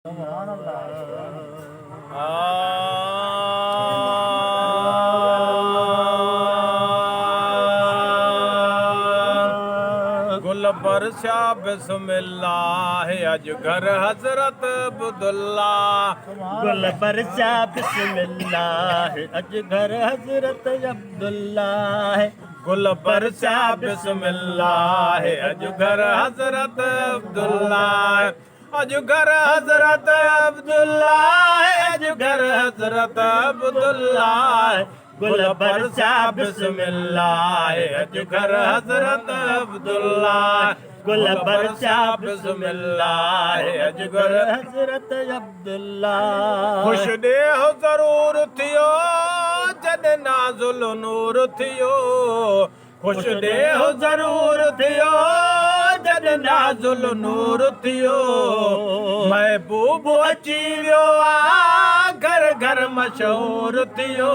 गुल बरसा बिस्मिल्लाह अज घर हजरत अब्दुल्ला। गुल बरसा बिस्मिल्लाह अज घर हजरत अब्दुल्ला। गुल बरसा बिस्मिल्लाह अज घर हजरत अब्दुल्ला। अज घर हजरत अब्दुल्ला। अज घर हजरत अब्दुल्ला। गुल बरसा बिस्मिल्लाह अज घर हजरत अब्दुल्ला। गुल बरसा बिस्मिल्लाह अज घर हजरत अब्दुल्ला। खुश देह ज़रूर थियो जॾहिं नाज़ुल नूर थियो। खुश देह ज़रूर थियो जॾहिं नाज़ुल नूर थियो। महबूब अची वियो आ घर घर मशहूर थियो।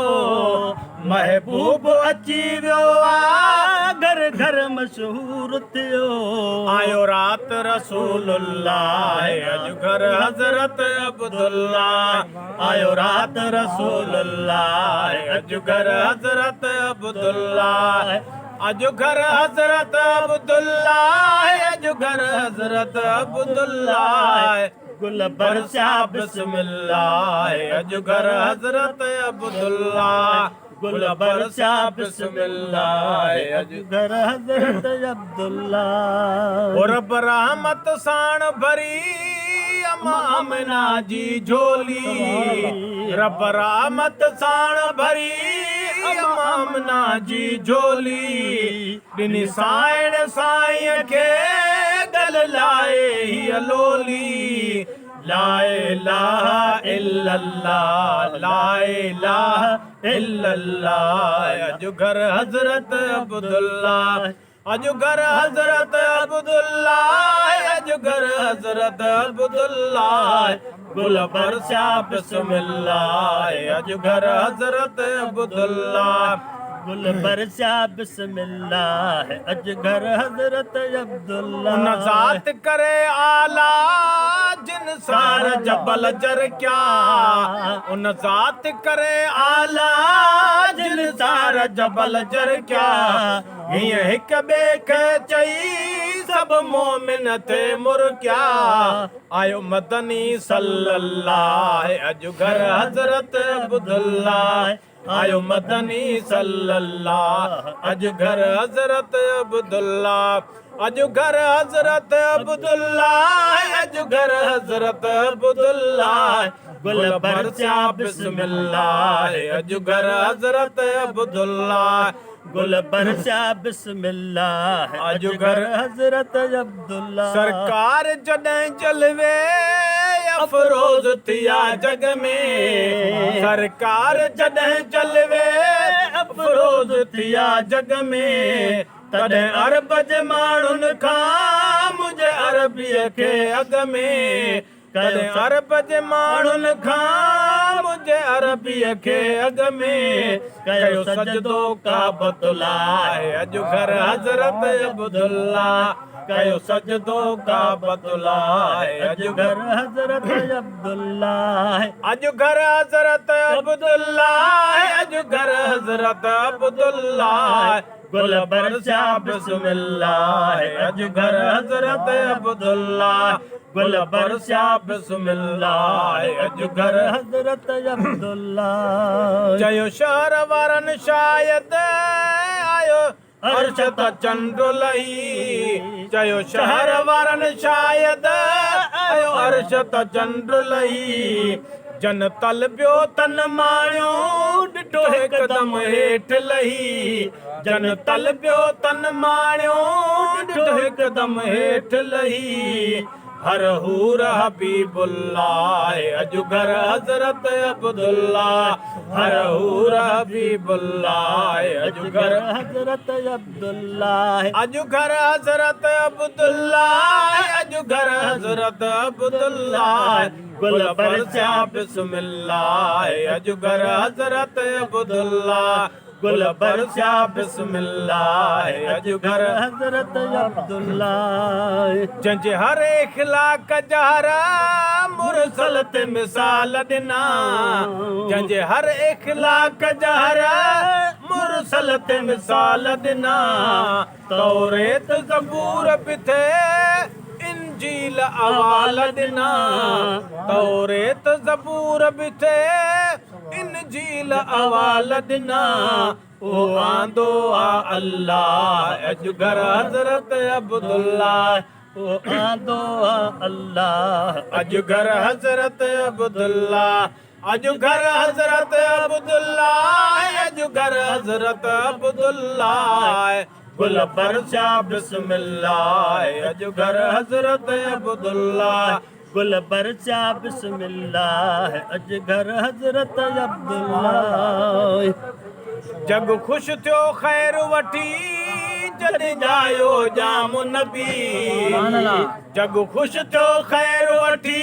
महबूब अची वियो आ घर घर मशहूर थियो। आयो रात रसूलुल्लाह अज घर हजरत अब्दुल्ला। आयो रात रसूलुल्लाह अज घर हजरत अब्दुल्ला। अज घर हजरत अब्दुल्ला। अज घर हजरत अब्दुल्ला। गुल बरसा बिस्मिल्लाह अज घर हजरत अब्दुल्ला। गुल बरसा बिस्मिल्लाह अज घर हजरत अब्दुल्ला। रब रहमत साण भरी आमिना जी झोली। रब रहमत साण भरी आमिना जी झोली। ॾिनी साइण साईं खे गल लाए हीअ लोली। ला इलाहा इल्लल्लाह ला इलाहा इल्लल्लाह। अज घर हजरत अब्दुल्ला। अज घर हजरत अब्दुल्ला। अज घर हजरत अब्दुल्ला। गुल बरसा बिस्मिल्लाह अज घर हजरत अब्दुल्ला। गुल बरसा बिस्मिल्लाह अज घर हजरत अब्दुल्ला। उन ज़ात करे आला जिन सार जबल जर क्या। उन ज़ात करे आला जिन सार जबल जर क्या। हीअं हिक ॿिए खे चई सभु मोमिन थे मुर्किया। आयो मदनी सल्लल्लाह अज घर हजरत अब्दुल्ला। आयो मदनी सल्लल्लाह अज घर हजरत अब्दुल्ला। अज घर हजरत अब्दुल्ला। अज घर हजरत अब्दुल्ला। गुल बरसा बिस्मिल्लाह अज घर हजरत अब्दुल्ला। गुल बरसा बिस्मिल्लाह अज घर हजरत अब्दुल्ला। सरकार जॾहिं जलवे अफरोज थिया जग में। सरकार जॾहिं जलवे अफरोज थिया जग में। तॾहिं अरब जे माण्हुनि खां मुंहिंजे अरबीअ खे अॻ में। तॾहिं अरब जे माण्हुनि खां मुंहिंजे अरबीअ खे अॻ में। कयो सजदो काबतुल्ला अज घर हजरत अब्दुल्ला। कयो सजदो काबतुल्ला अज घर हजरत अब्दुल्ला। अज घर हजरत अब्दुल्ला। अज घर हजरत अब्दुल्ला। गुल बरसा बिस्मिल्लाह अज घर हजरत अब्दुल्ला। गुल बरसा बिस्मिल्लाह अज घर हजरत अब्दुल्ला। चयो शहर वारनि शायद आयो अर्श त चंड लही। चयो शहर वारनि शायद आयो अर्श त चंड लही। जन तल पियो तन माणियो ॾिठो हिकदम हेठि लही। जन तल पियो तन माणियो ॾिठो हिकदम हेठि लही। हर हूर हबीबुल्लाह अज घर हजरत अब्दुल्ला। हर हूर हबीबुल्लाह अज घर हजरत अब्दुल्ला। अज घर हजरत अब्दुल्ला। अज घर हजरत अब्दुल्ला। गुल बरसा बिस्मिल्लाह अज घर हजरत अब्दुल्ला। गुल बरसा बिस्मिल्लाह अज घर हजरत अब्दुल्ला। जंहिंजे हर इख़लाक़ जहरा मुरसल ते मिसाल ॾिना जंहिंजे हर इख़लाक़ जा हर मुरसल ते मिसाल ॾिना तौरेत ज़बूर बि थे इंजील अवाल ॾिना तौरेत ज़बूर बि थे इंजील अवाल ॾिना ओ आंदो आ अल्लाह अजगर हज़रत अब्दुल्ला ओ आंदो आ अल्लाह अजगर हज़रत अब्दुल्ला अजगर हज़रत अब्दुल्ला अजगर हज़रत अब्दुल्ला गुल बरसा बिस्मिल्लाह अजगर हज़रत अब्दुल्ला गुल बरचा बिस्मिल्लाह अजगर हज़रत अब्दुल्लाह जग खुश थियो ख़ैर वठी जॾहिं जायो जाम नबी जग खुश थियो ख़ैर वठी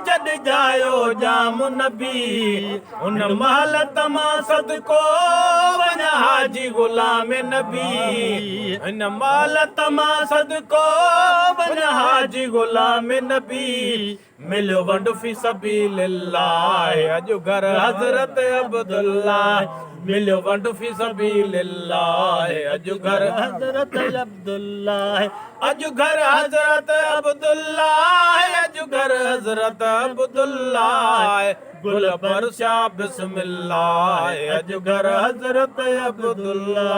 जॾहिं जायो जाम नबी उन महल तमां सदको वञ हाजी ग़ुलाम नबी हिन महल तमां सदको वञ हाजी ग़ुलाम नबी मिलियो वंड फी सबीलिल्लाह अजगर हज़रत अब्दुल्ला मिलियो वंड फी सबीलिल्लाह अजगर हज़रत अब्दुल्लाह अजगर हज़रत अब्दुल्ला अजगर हज़रत अब्दुल्ला गुल बरसा बिस्मिल्लाह अजगर हज़रत अब्दुल्ला